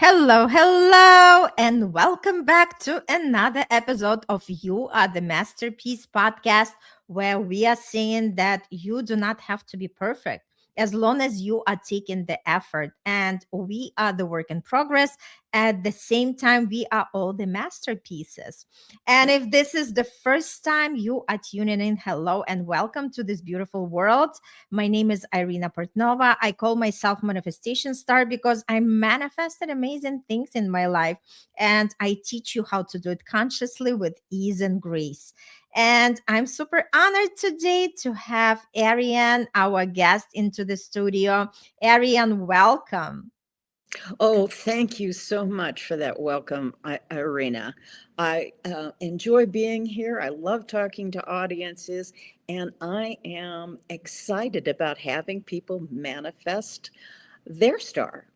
Hello, hello, and welcome back to another episode of You Are the Masterpiece podcast, where we are saying that you do not have to be perfect as long as you are taking the effort. And we are the work in progress. At the same time, we are all the masterpieces. And if this is the first time you are tuning in, hello and welcome to this beautiful world. My name is Irina Portnova. I call myself Manifestation Star because I manifested amazing things in my life and I teach you how to do it consciously with ease and grace. And I'm super honored today to have Ariann, our guest, into the studio. Ariann, welcome. Oh, thank you so much for that welcome, Irina. I enjoy being here. I love talking to audiences, and I am excited about having people manifest their star.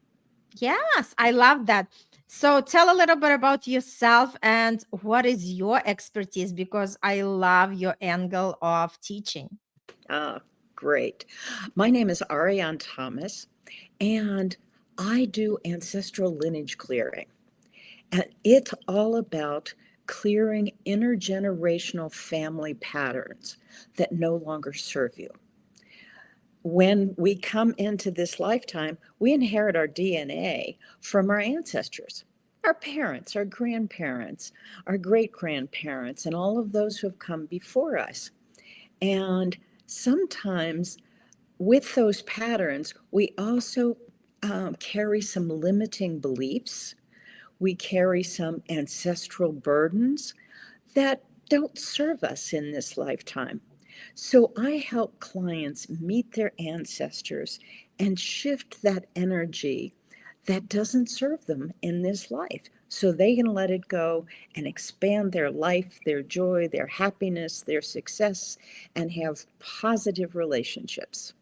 Yes, I love that. So tell a little bit about yourself and what is your expertise because I love your angle of teaching. Ah, great. My name is Ariann Thomas, and I do ancestral lineage clearing. And it's all about clearing intergenerational family patterns that no longer serve you. When we come into this lifetime, we inherit our DNA from our ancestors, our parents, our grandparents, our great grandparents, and all of those who have come before us. And sometimes with those patterns, we also carry some limiting beliefs. We carry some ancestral burdens that don't serve us in this lifetime. So I help clients meet their ancestors and shift that energy that doesn't serve them in this life so they can let it go and expand their life, their joy, their happiness, their success, and have positive relationships.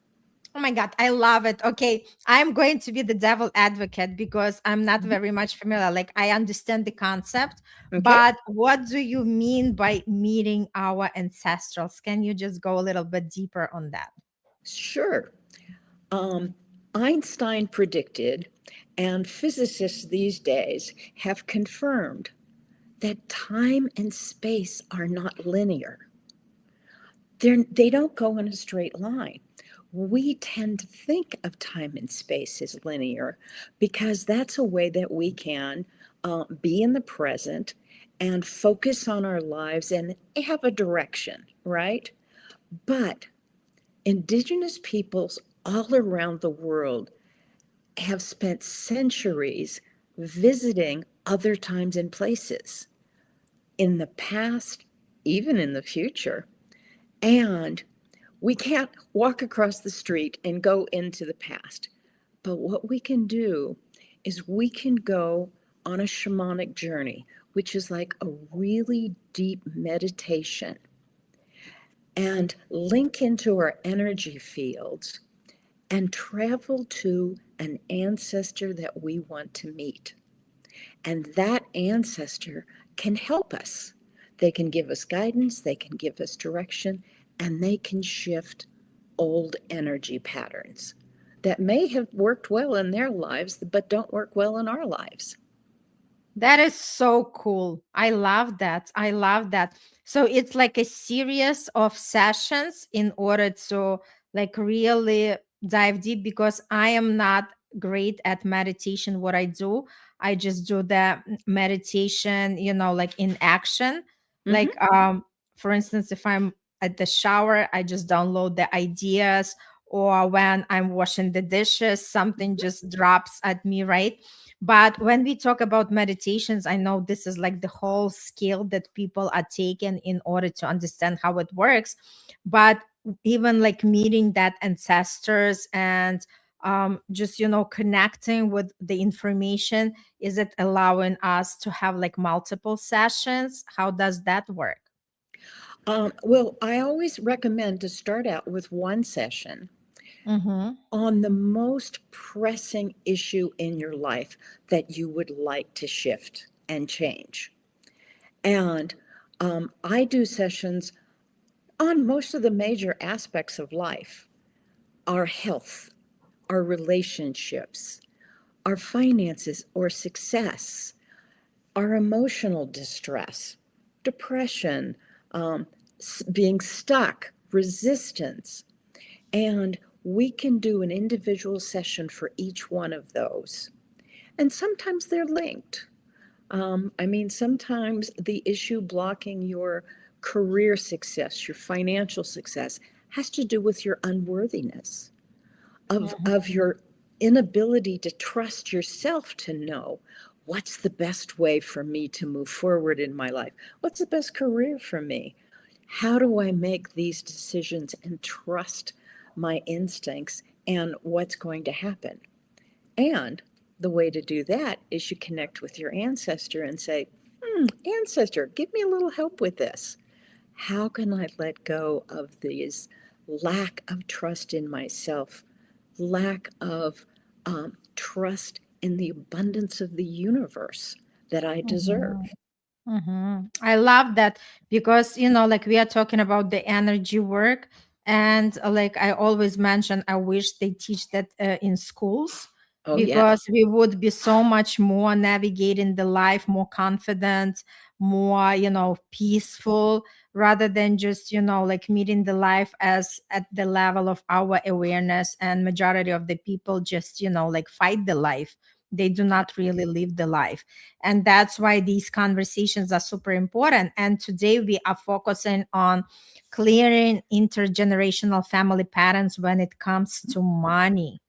Oh my God, I love it. Okay, I'm going to be the devil advocate because I'm not Mhm. very much familiar. Like, I understand the concept, Okay, but what do you mean by meeting our ancestrals? Can you just go a little bit deeper on that? sure. Um, Einstein predicted, and physicists these days have confirmed that time and space are not linear. They don't go in a straight line. We tend to think of time and space as linear because that's a way that we can be in the present and focus on our lives and have a direction, right? But indigenous peoples all around the world have spent centuries visiting other times and places in the past, even in the future. And we can't walk across the street and go into the past. But what we can do is we can go on a shamanic journey, which is like a really deep meditation, and link into our energy fields and travel to an ancestor that we want to meet. And that ancestor can help us. They can give us guidance, they can give us direction, and they can shift old energy patterns that may have worked well in their lives, but don't work well in our lives. That is so cool. I love that. I love that. So it's like a series of sessions in order to like really dive deep because I am not great at meditation. What I do, I just do the meditation, like in action. Mm-hmm. Like for instance, if I'm at the shower, I just download the ideas or when I'm washing the dishes, something just drops at me, right? But when we talk about meditations, I know this is like the whole skill that people are taking in order to understand how it works. But even like meeting that ancestors and just connecting with the information, is it allowing us to have like multiple sessions? How does that work? Well, I always recommend to start out with one session Mm-hmm. on the most pressing issue in your life that you would like to shift and change. And I do sessions on most of the major aspects of life, our health, our relationships, our finances or success, our emotional distress, depression, um, being stuck, resistance. And we can do an individual session for each one of those. And sometimes they're linked. Sometimes the issue blocking your career success, your financial success, has to do with your unworthiness, of Mhm. your inability to trust yourself to know what's the best way for me to move forward in my life? What's the best career for me? How do I make these decisions and trust my instincts and what's going to happen? And the way to do that is you connect with your ancestor and say, Ancestor, give me a little help with this. How can I let go of these lack of trust in myself, lack of trust in the abundance of the universe that I Mhm. deserve? I love that because, like we are talking about the energy work. And like I always mention, I wish they teach that in schools Oh, yeah. because we would be so much more navigating the life, more confident, more, peaceful, rather than just, like meeting the life as at the level of our awareness. And majority of the people just, like fight the life. They do not really live the life, and that's why these conversations are super important. And today we are focusing on clearing intergenerational family patterns when it comes to money.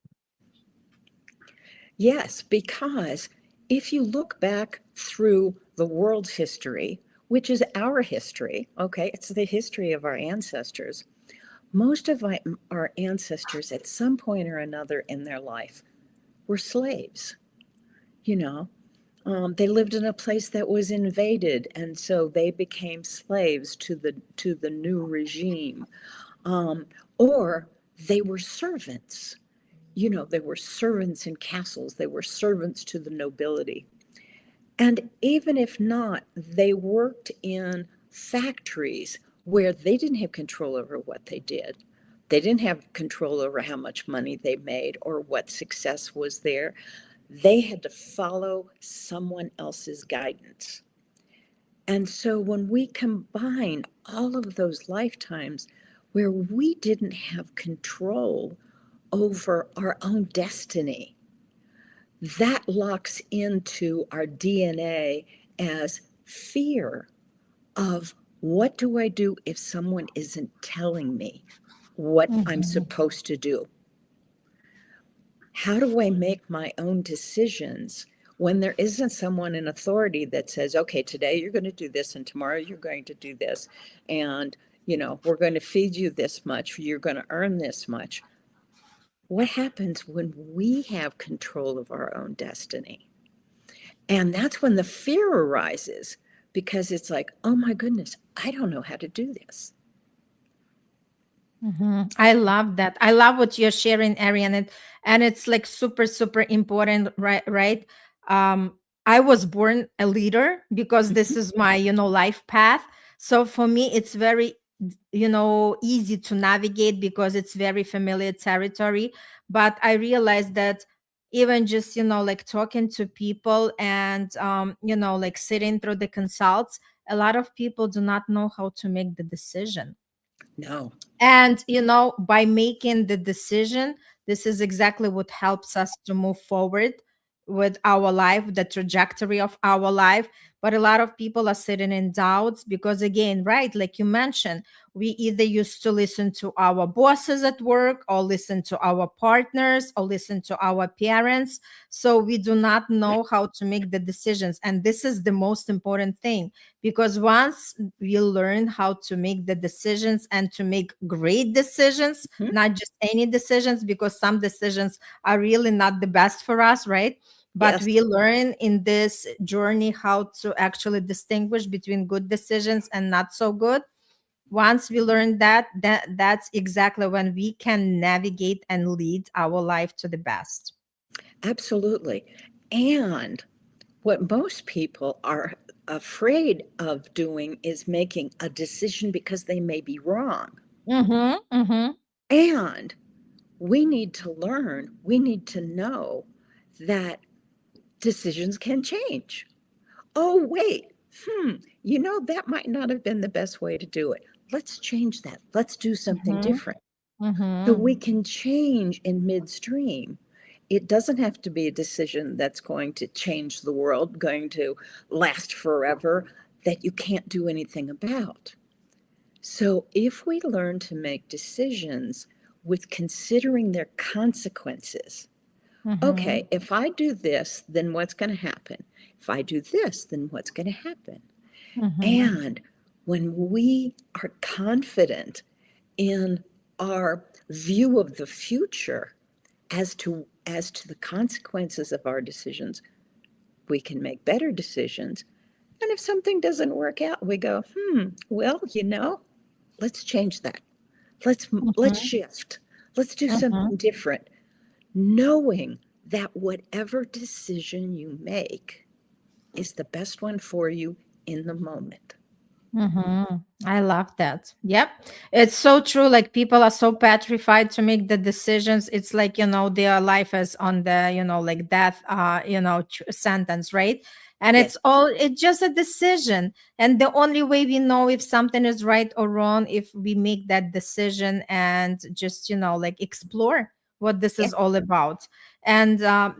Yes, because if you look back through the world's history, which is our history, okay, it's the history of our ancestors. Most of our ancestors, at some point or another in their life, were slaves. You know, they lived in a place that was invaded, and so they became slaves to the new regime, um, or they were servants. They were servants in castles. They were servants to the nobility. And even if not, they worked in factories where they didn't have control over what they did. They didn't have control over how much money they made or what success was there. They had to follow someone else's guidance. And so when we combine all of those lifetimes where we didn't have control over our own destiny, that locks into our DNA as fear of what do I do if someone isn't telling me what I'm Mhm. supposed to do? How do I make my own decisions when there isn't someone in authority that says, okay, today you're going to do this and tomorrow you're going to do this, and we're going to feed you this much, you're going to earn this much? What happens when we have control of our own destiny? And that's when the fear arises, because it's like, oh my goodness, I don't know how to do this. I love that. I love what you're sharing, Arian, and it's like super, super important, right? Right. I was born a leader because this Mhm. is my, life path. So for me, it's very, easy to navigate because it's very familiar territory. But I realized that even just, like talking to people and, like sitting through the consults, a lot of people do not know how to make the decision. No. And, by making the decision, this is exactly what helps us to move forward with our life, the trajectory of our life. But a lot of people are sitting in doubts because, again, right, like you mentioned, we either used to listen to our bosses at work or listen to our partners or listen to our parents. So we do not Right. know how to make the decisions. And this is the most important thing, because once we learn how to make the decisions and to make great decisions, Mhm. not just any decisions, because some decisions are really not the best for us, right? But Yes, we learn in this journey how to actually distinguish between good decisions and not so good. Once we learn that's exactly when we can navigate and lead our life to the best. absolutely. And what most people are afraid of doing is making a decision because they may be wrong. Mm-hmm, mm-hmm. And we need to learn, we need to know that decisions can change. Oh, wait, that might not have been the best way to do it. Let's change that. Let's do something Mm-hmm. different. So Mm-hmm. we can change in midstream. It doesn't have to be a decision that's going to change the world, going to last forever, that you can't do anything about. So if we learn to make decisions with considering their consequences, Mm-hmm. okay, if I do this, then what's going to happen? If I do this, then what's going to happen? Mm-hmm. And when we are confident in our view of the future as to the consequences of our decisions, we can make better decisions. And if something doesn't work out, we go, well, let's change that. Let's Mm-hmm. shift. Let's do Mm-hmm. something different, knowing that whatever decision you make is the best one for you in the moment. Mm-hmm. I love that. Yep. It's so true. Like people are so petrified to make the decisions. It's like, their life is on the, like death, sentence, right? And Yes. it's just a decision. And the only way we know if something is right or wrong, if we make that decision and just, like explore what this Yeah. is all about. And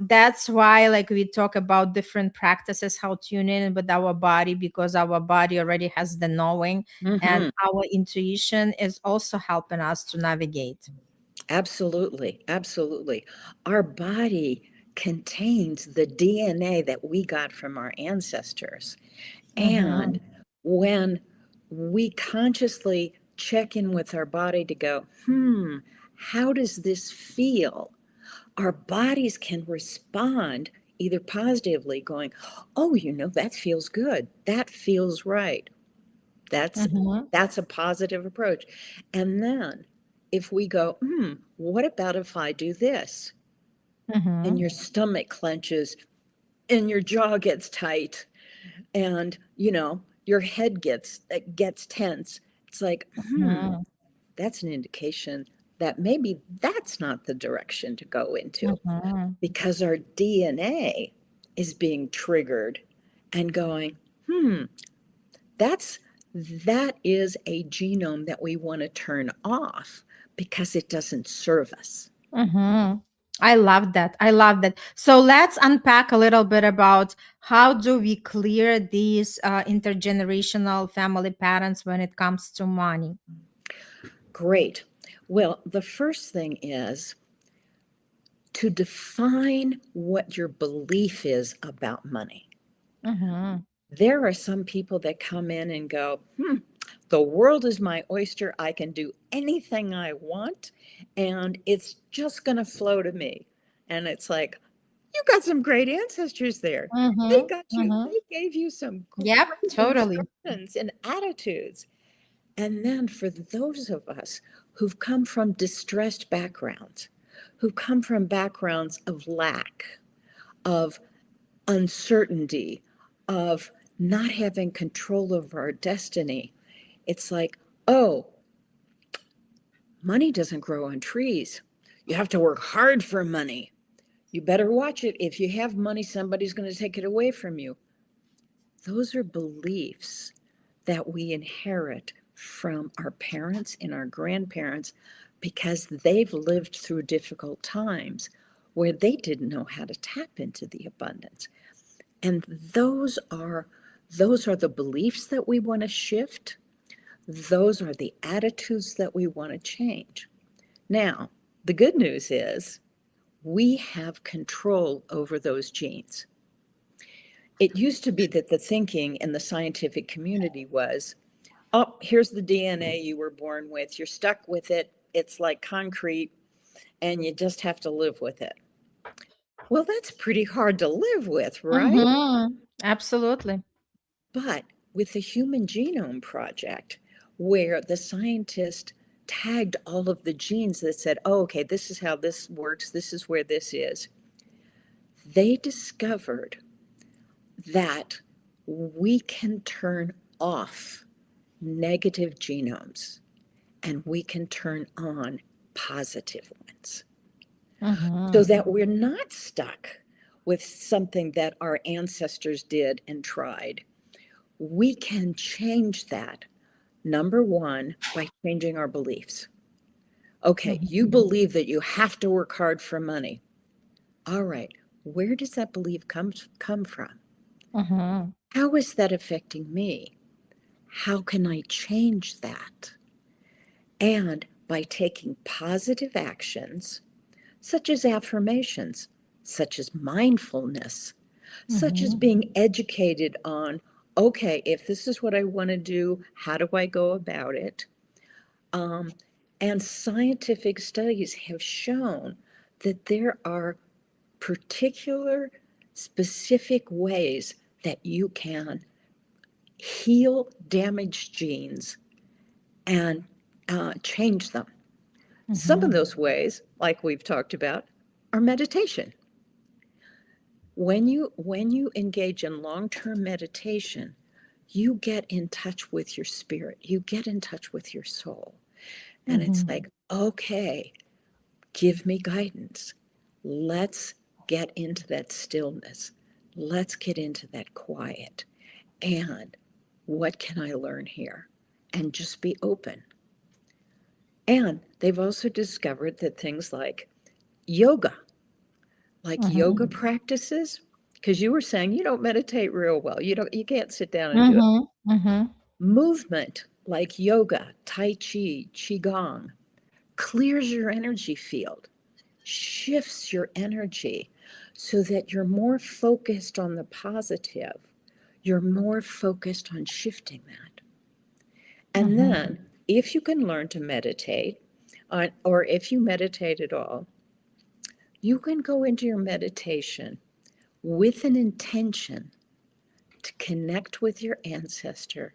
that's why like we talk about different practices, how tune in with our body, because our body already has the knowing, and Mm-hmm. our intuition is also helping us to navigate. Absolutely. Absolutely. Our body contains the DNA that we got from our ancestors. Mm-hmm. And when we consciously check in with our body to go, how does this feel? Our bodies can respond either positively, going, oh, that feels good. That feels right. That's Mm-hmm. that's a positive approach. And then if we go, what about if I do this? And Mm-hmm. your stomach clenches and your jaw gets tight and your head gets tense. It's like, Mm-hmm. that's an indication that maybe that's not the direction to go into, Mm-hmm. because our DNA is being triggered and going, that's that is a genome that we want to turn off because it doesn't serve us. Mm-hmm. I love that. I love that. So let's unpack a little bit about how do we clear these intergenerational family patterns when it comes to money. Great. Well, the first thing is to define what your belief is about money. Mm-hmm. There are some people that come in and go, the world is my oyster. I can do anything I want, and it's just going to flow to me. And it's like, you got some great ancestors there. They Mm-hmm. got you, Mm-hmm. they gave you some Yep, great totally. instructions and attitudes. And then for those of us who've come from distressed backgrounds, who come from backgrounds of lack, of uncertainty, of not having control over our destiny, it's like, oh, money doesn't grow on trees. You have to work hard for money. You better watch it. If you have money, somebody's going to take it away from you. Those are beliefs that we inherit from our parents and our grandparents because they've lived through difficult times where they didn't know how to tap into the abundance. And those are the beliefs that we want to shift. Those are the attitudes that we want to change. Now, the good news is we have control over those genes. It used to be that the thinking in the scientific community was, oh, here's the DNA you were born with. You're stuck with it. It's like concrete, and you just have to live with it. Well, that's pretty hard to live with, right? Mm-hmm. Absolutely. But with the Human Genome Project, where the scientist tagged all of the genes that said, oh, okay, this is how this works, this is where this is, they discovered that we can turn off negative genomes and we can turn on positive ones so Mm-hmm. that we're not stuck with something that our ancestors did and tried. We can change that, number one, by changing our beliefs. Okay, you Mhm. believe that you have to work hard for money. All right, where does that belief come from? Mhm. How is that affecting me? How can I change that? And by taking positive actions, such as affirmations, such as mindfulness, such as Mhm. being educated on, okay, if this is what I want to do, how do I go about it? Um, and scientific studies have shown that there are particular, specific ways that you can heal damaged genes and change them. Some of Mhm. those ways, like we've talked about, are meditation. When you engage in long-term meditation, you get in touch with your spirit. You get in touch with your soul. And it's Mhm. like, okay, give me guidance. Let's get into that stillness. Let's get into that quiet. And what can I learn here? And just be open. And they've also discovered that things yoga, like yoga Mhm. practices, because you were saying you don't meditate real well. You can't sit down and do it. Mhm. Mhm. Movement like yoga, tai chi, qigong clears your energy field, shifts your energy so that you're more focused on the positive. You're more focused on shifting that. And Mhm. then, if you can learn to meditate, or if you meditate at all, you can go into your meditation with an intention to connect with your ancestor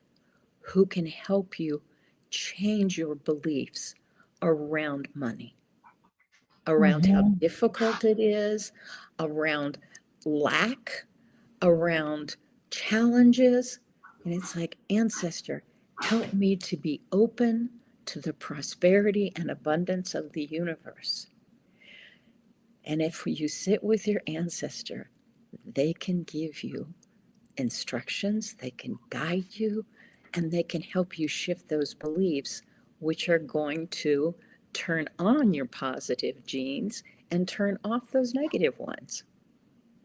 who can help you change your beliefs around money, around how Mhm. difficult it is, around lack, around challenges. And it's like, ancestor, help me to be open to the prosperity and abundance of the universe. And if you sit with your ancestor, they can give you instructions, they can guide you, and they can help you shift those beliefs, which are going to turn on your positive genes and turn off those negative ones.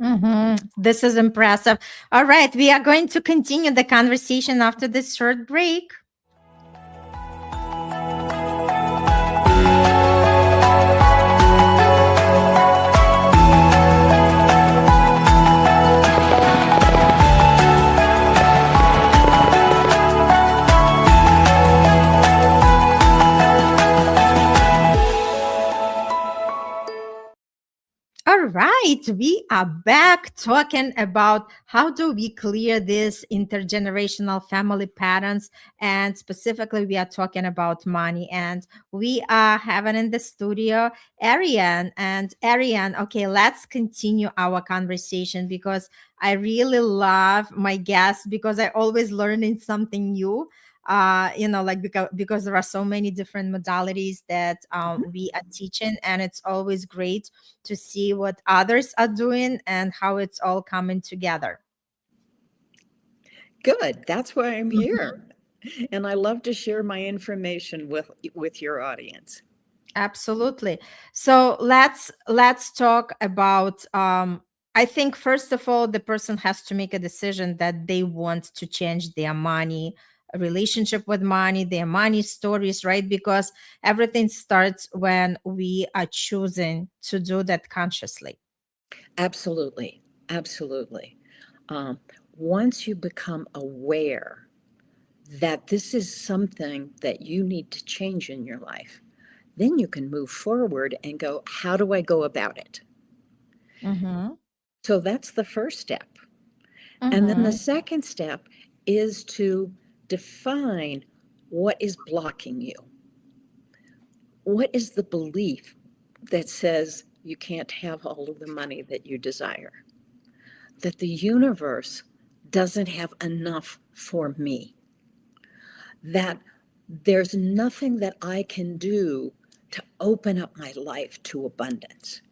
Mhm. This is impressive. All right, we are going to continue the conversation after this short break. All right, we are back talking about how do we clear these intergenerational family patterns, and specifically, we are talking about money. And we are having in the studio Ariann. And Ariann, okay, let's continue our conversation because I really love my guests because I always learning something new. Like because there are so many different modalities that we are teaching, and it's always great to see what others are doing and how it's all coming together. Good, that's why I'm Mhm. here. And I love to share my information with your audience. Absolutely. So let's talk about I think first of all the person has to make a decision that they want to change their money relationship with money, their money stories, right? Because everything starts when we are choosing to do that consciously. Absolutely, absolutely. Um, Once you become aware that this is something that you need to change in your life, then you can move forward and go, how do I go about it? Mhm. So that's the first step. And then the Mhm. second step is to define what is blocking you. What is the belief that says you can't have all of the money that you desire? That the universe doesn't have enough for me? That there's nothing that I can do to open up my life to abundance?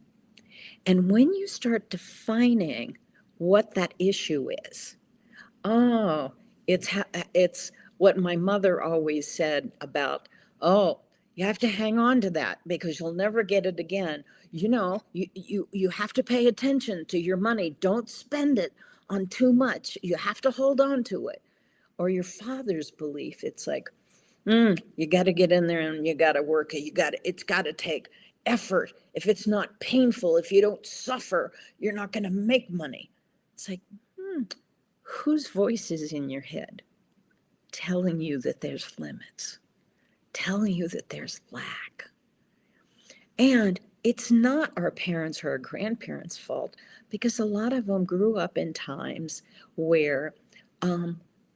And when you start defining what that issue is, oh, it's what my mother always said about, oh, you have to hang on to that because you'll never get it again. You know, you have to pay attention to your money. Don't spend it on too much. You have to hold on to it. Or your father's belief, it's like, you got to get in there and you got to work it. It's got to take effort. If it's not painful, if you don't suffer, you're not going to make money. It's like, whose voice is in your head telling you that there's limits, telling you that there's lack? And it's not our parents or our grandparents' fault, because a lot of them grew up in times where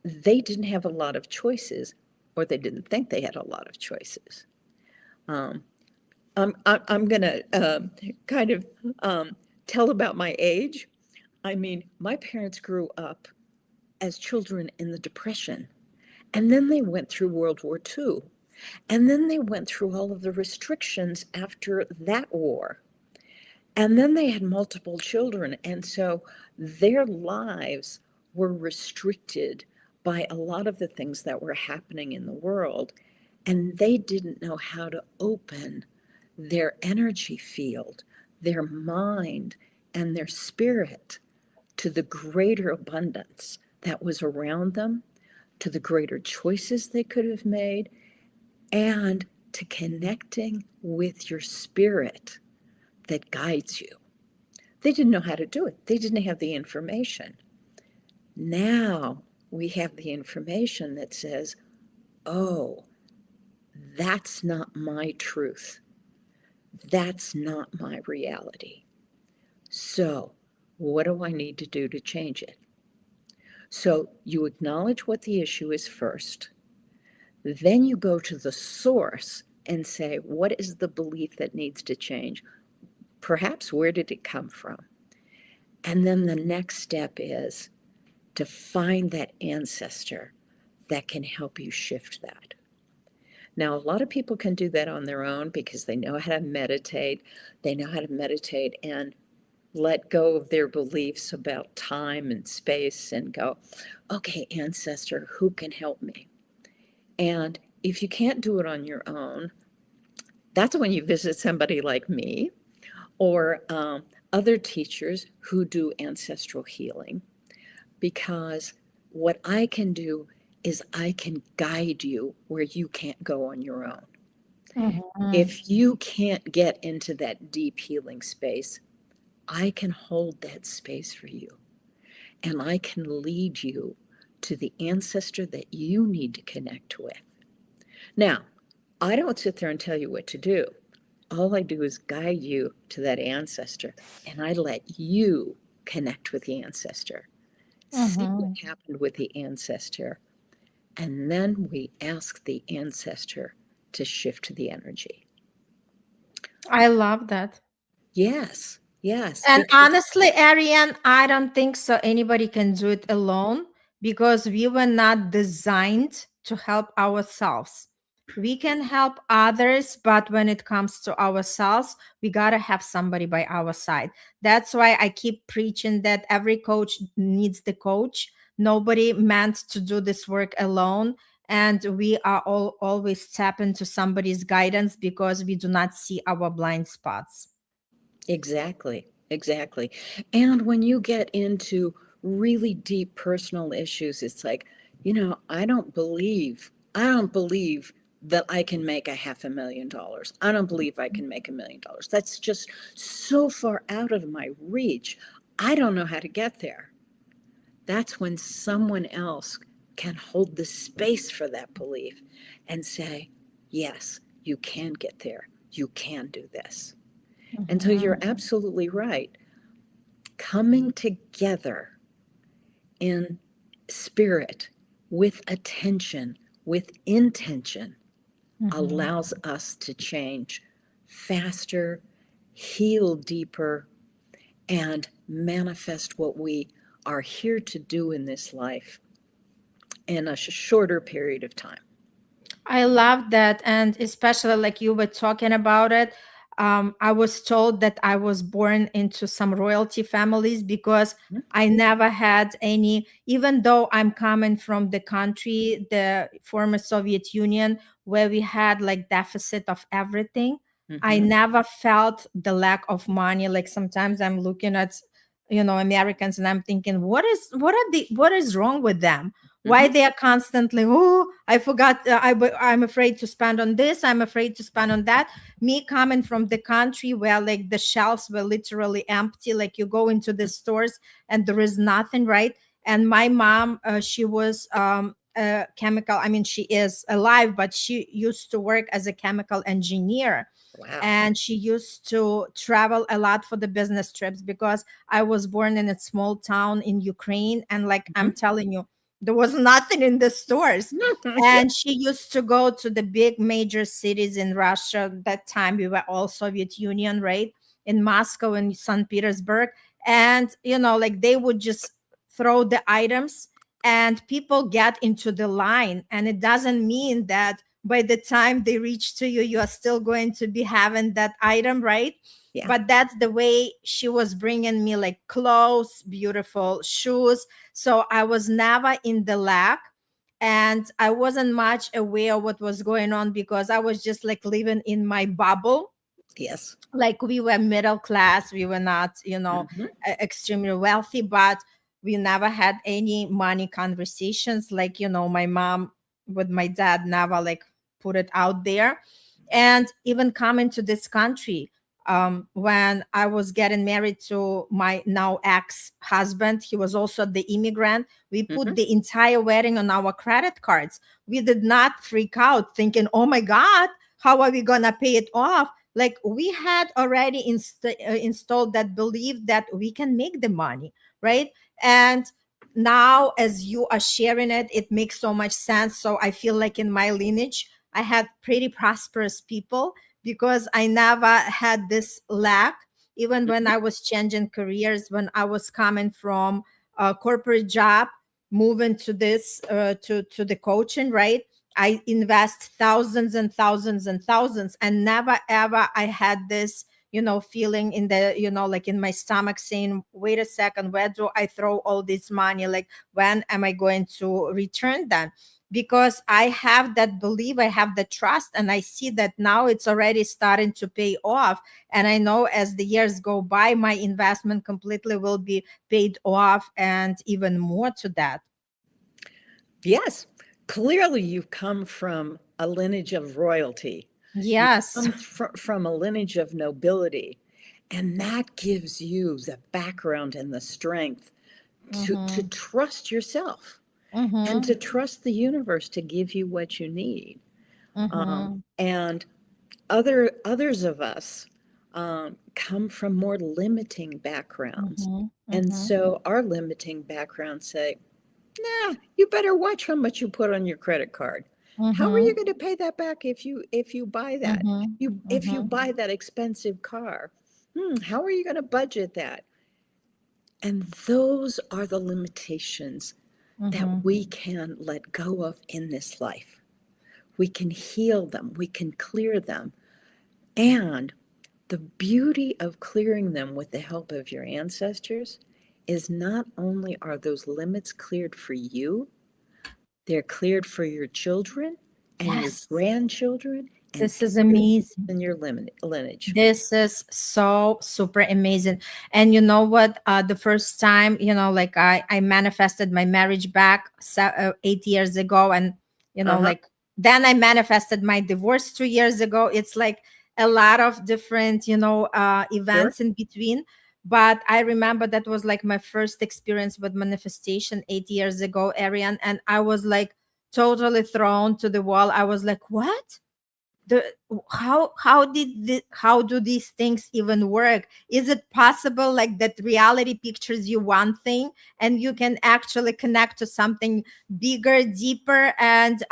they didn't have a lot of choices, or they didn't think they had a lot of choices. I'm going to kind of tell about my age. I mean, my parents grew up as children in the Depression, and then they went through World War II, and then they went through all of the restrictions after that war. And then they had multiple children, and so their lives were restricted by a lot of the things that were happening in the world, and they didn't know how to open their energy field, their mind, and their spirit to the greater abundance that was around them, to the greater choices they could have made, and to connecting with your spirit that guides you. They didn't know how to do it. They didn't have the information. Now we have the information that says, oh, that's not my truth. That's not my reality. So, what do I need to do to change it? So, you acknowledge what the issue is first. Then you go to the source and say, what is the belief that needs to change? Perhaps, where did it come from? And then the next step is to find that ancestor that can help you shift that. Now, a lot of people can do that on their own because they know how to meditate. They know how to meditate and let go of their beliefs about time and space and go, okay, ancestor, who can help me? And if you can't do it on your own, that's when you visit somebody like me or other teachers who do ancestral healing, because what I can do is I can guide you where you can't go on your own. If you can't get into that deep healing space, I can hold that space for you, and I can lead you to the ancestor that you need to connect with. Now, I don't sit there and tell you what to do. All I do is guide you to that ancestor, and I let you connect with the ancestor. See what happened with the ancestor, and then we ask the ancestor to shift the energy. I love that. Yes, yes, And because honestly, Ariane, I don't think so anybody can do it alone, because we were not designed to help ourselves. We can help others, but when it comes to ourselves, we got to have somebody by our side. That's why I keep preaching that every coach needs the coach. Nobody meant to do this work alone. And we are all always tap into somebody's guidance because we do not see our blind spots. exactly, exactly. And when you get into really deep personal issues, it's like, I don't believe that I can make $500,000. I don't believe I can make $1,000,000. That's just so far out of my reach. I don't know how to get there. That's when someone else can hold the space for that belief and say, yes, you can get there. You can do this. And so you're absolutely right. Coming together in spirit, with attention, with intention, allows us to change faster, heal deeper, and manifest what we are here to do in this life in a shorter period of time. I love that. And especially like you were talking about it, I was told that I was born into some royalty families because Mhm. I never had any, even though I'm coming from the country, the former Soviet Union, where we had like deficit of everything. I Mhm. never felt the lack of money. Like sometimes I'm looking at, Americans, and I'm thinking, what is wrong with them? Why Mhm. they are constantly, oh, I forgot, I'm afraid to spend on this, I'm afraid to spend on that. Me coming from the country where like the shelves were literally empty, like you go into the stores and there is nothing, right? And my mom, she was a chemical, I mean, she is alive, but she used to work as a chemical engineer, Wow. and she used to travel a lot for the business trips because I was born in a small town in Ukraine, and like I'm Mhm. telling you, there was nothing in the stores. Yeah. And she used to go to the big major cities in Russia. That time we were all Soviet Union, right? In Moscow and St. Petersburg. And, like they would just throw the items and people get into the line. And it doesn't mean that by the time they reach to you, you are still going to be having that item, right? Yeah. But that's the way she was bringing me like clothes, beautiful shoes. So I was never in the lack, and I wasn't much aware of what was going on because I was just like living in my bubble. Yes. Like we were middle class, we were not, Mhm. extremely wealthy, but we never had any money conversations. Like, my mom with my dad never like put it out there. And even coming to this country, when I was getting married to my now ex-husband, he was also the immigrant. We put Mhm. the entire wedding on our credit cards. We did not freak out thinking, oh my God, how are we gonna pay it off? Like we had already installed that belief that we can make the money, right? And now as you are sharing it, it makes so much sense. So I feel like in my lineage I had pretty prosperous people because I never had this lack. Even when Mhm. I was changing careers, when I was coming from a corporate job, moving to this to the coaching, right? I invest thousands and thousands and thousands, and never ever I had this, feeling in the, like in my stomach saying, wait a second, where do I throw all this money? Like, when am I going to return them? Because I have that belief, I have the trust, and I see that now it's already starting to pay off. And I know as the years go by, my investment completely will be paid off and even more to that. Yes. Clearly, you come from a lineage of royalty. You Yes. come from a lineage of nobility. And that gives you the background and the strength to Mm-hmm. trust yourself and Mm-hmm. to trust the universe to give you what you need. Mm-hmm. And others of us come from more limiting backgrounds. Mm-hmm. And Mm-hmm. so our limiting backgrounds say, nah, you better watch how much you put on your credit card. How are you Mm-hmm. going to pay that back if you buy that? Mm-hmm. You if you Mm-hmm. buy that expensive car, how are you going to budget that? And those are the limitations that Mm-hmm. we can let go of in this life. We can heal them, we can clear them. And the beauty of clearing them with the help of your ancestors is not only are those limits cleared for you, they're cleared for your children and your Yes. grandchildren and This is everyone amazing. in your lineage. This is so super amazing. And you know what? The first time, like I manifested my marriage back 8 years ago. And, Uh huh. like then I manifested my divorce 2 years ago. It's like a lot of different, Sure. events in between. But I remember that was like my first experience with manifestation 8 years ago, Arian. And I was like totally thrown to the wall. I was like, what? the how do these things even work? Is it possible like that reality pictures you one thing and you can actually connect to something bigger, deeper, and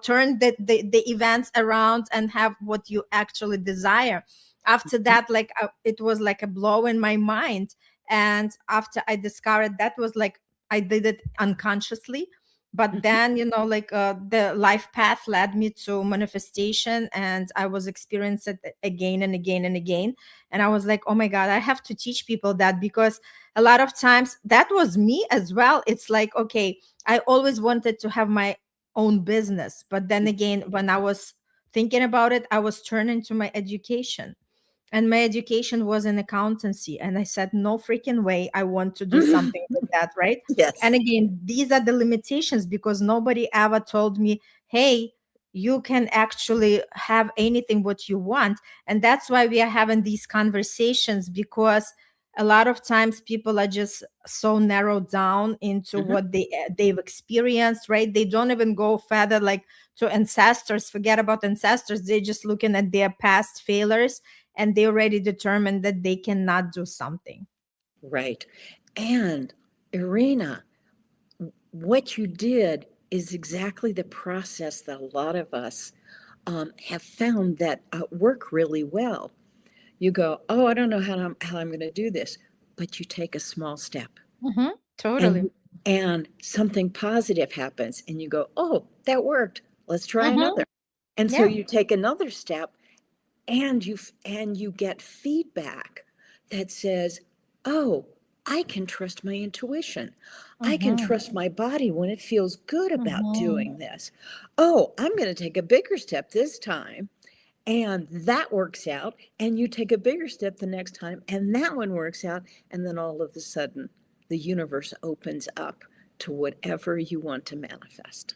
turn the events around and have what you actually desire? After that, like it was like a blow in my mind. And after I discovered that was like I did it unconsciously, But Mhm. then, like the life path led me to manifestation, and I was experiencing it again and again and again. And I was like, oh my God, I have to teach people that, because a lot of times that was me as well. It's like, okay, I always wanted to have my own business. But then again, when I was thinking about it, I was turning to my education, and my education was in accountancy, and I said, no freaking way, I want to do something with that, right? And Yes. again, these are the limitations, because nobody ever told me, hey, you can actually have anything what you want. And that's why we are having these conversations, because a lot of times people are just so narrowed down into Mhm. what they've experienced, right? They don't even go further, like to ancestors. Forget about ancestors, they're just looking at their past failures, and they already determined that they cannot do something. Right. And Irina, what you did is exactly the process that a lot of us have found that work really well. You go, oh, I don't know how I'm going to do this, but you take a small step, Totally. and something positive happens, and you go, oh, that worked. Let's try Hmm. another. And so Yeah. you take another step, and you get feedback that says, oh, I can trust my intuition. I can Hmm. trust my body when it feels good about Hmm. doing this. Oh, I'm going to take a bigger step this time, and that works out, and you take a bigger step the next time, and that one works out, and then all of a sudden the universe opens up to whatever you want to manifest.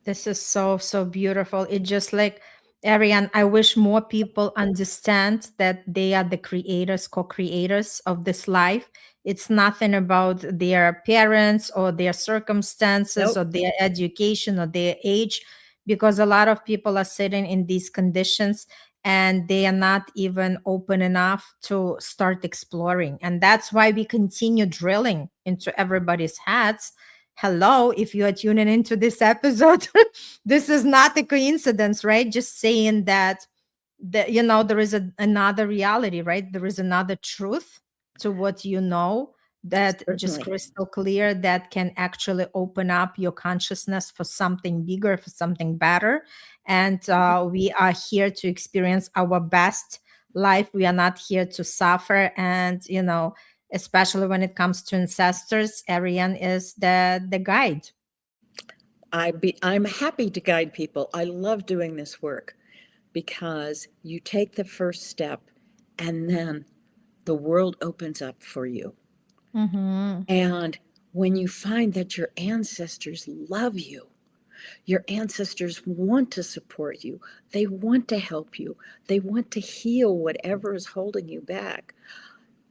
This is so, so beautiful. It just like, Ariane, I wish more people understand that they are the creators, co-creators of this life. It's nothing about their parents or their circumstances Nope. or their education or their age, because a lot of people are sitting in these conditions and they are not even open enough to start exploring. And that's why we continue drilling into everybody's heads. Hello, if you are tuning into this episode, this is not a coincidence, right? Just saying that there is another reality, right? There is another truth to what you know, that just Certainly. crystal clear, that can actually open up your consciousness for something bigger, for something better. And we are here to experience our best life. We are not here to suffer. And especially when it comes to ancestors, Arian is the guide. I'm happy to guide people. I love doing this work because you take the first step, and then the world opens up for you. Mm-hmm. And when you find that your ancestors love you, your ancestors want to support you, they want to help you, they want to heal whatever is holding you back,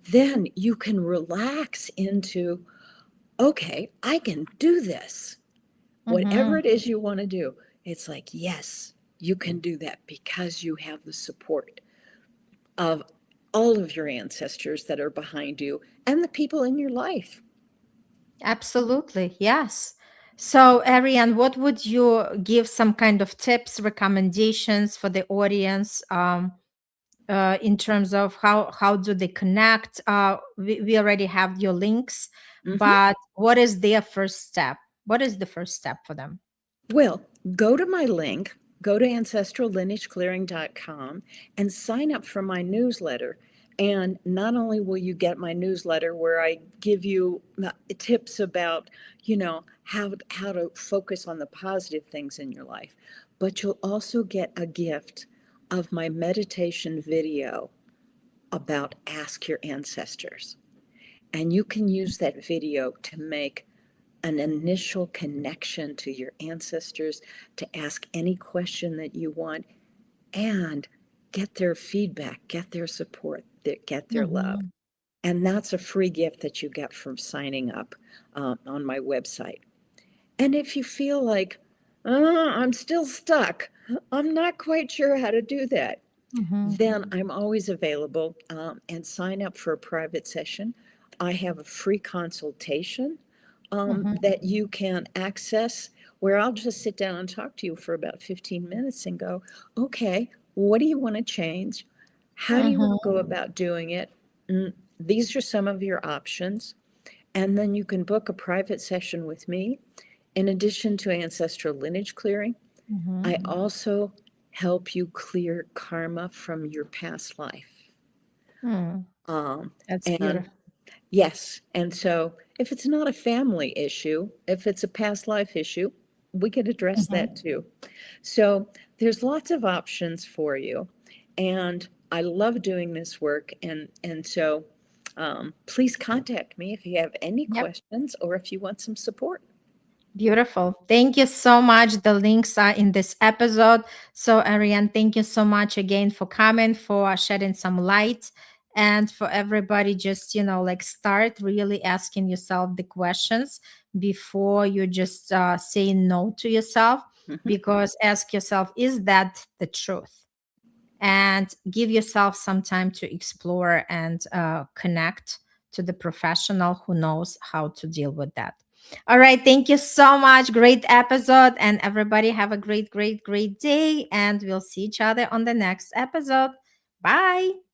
then you can relax into, okay, I can do this. Whatever Mm-hmm. it is you want to do, it's like, yes, you can do that because you have the support of all of your ancestors that are behind you and the people in your life. Absolutely. Yes. So, Ariane, what would you give some kind of tips, recommendations for the audience, in terms of how do they connect? We already have your links, Hmm. but what is their first step? What is the first step for them? Well, go to my link, go to ancestrallineageclearing.com and sign up for my newsletter. And not only will you get my newsletter where I give you tips about, how to focus on the positive things in your life, but you'll also get a gift of my meditation video about Ask Your Ancestors. And you can use that video to make an initial connection to your ancestors, to ask any question that you want, and get their feedback, get their support, get their love. Mhm. And that's a free gift that you get from signing up on my website. And if you feel like, I'm still stuck, I'm not quite sure how to do that, Mhm. then I'm always available, and sign up for a private session. I have a free consultation Mhm. that you can access where I'll just sit down and talk to you for about 15 minutes and go, okay, what do you want to change? How do you want to Mhm. go about doing it? These are some of your options. And then you can book a private session with me. In addition to ancestral lineage clearing, I Mhm. also help you clear karma from your past life. Mm, Um, that's and beautiful. yes, and so if it's not a family issue, if it's a past life issue, we could address that Mhm. too. So there's lots of options for you. And I love doing this work. And so please contact me if you have any Yep. questions or if you want some support. Beautiful. Thank you so much. The links are in this episode. So, Ariann, thank you so much again for coming, for shedding some light, and for everybody just, like start really asking yourself the questions before you just say no to yourself. Mhm. Because ask yourself, is that the truth? And give yourself some time to explore and connect to the professional who knows how to deal with that. All right. Thank you so much. Great episode. And everybody have a great, great, great day. And we'll see each other on the next episode. Bye.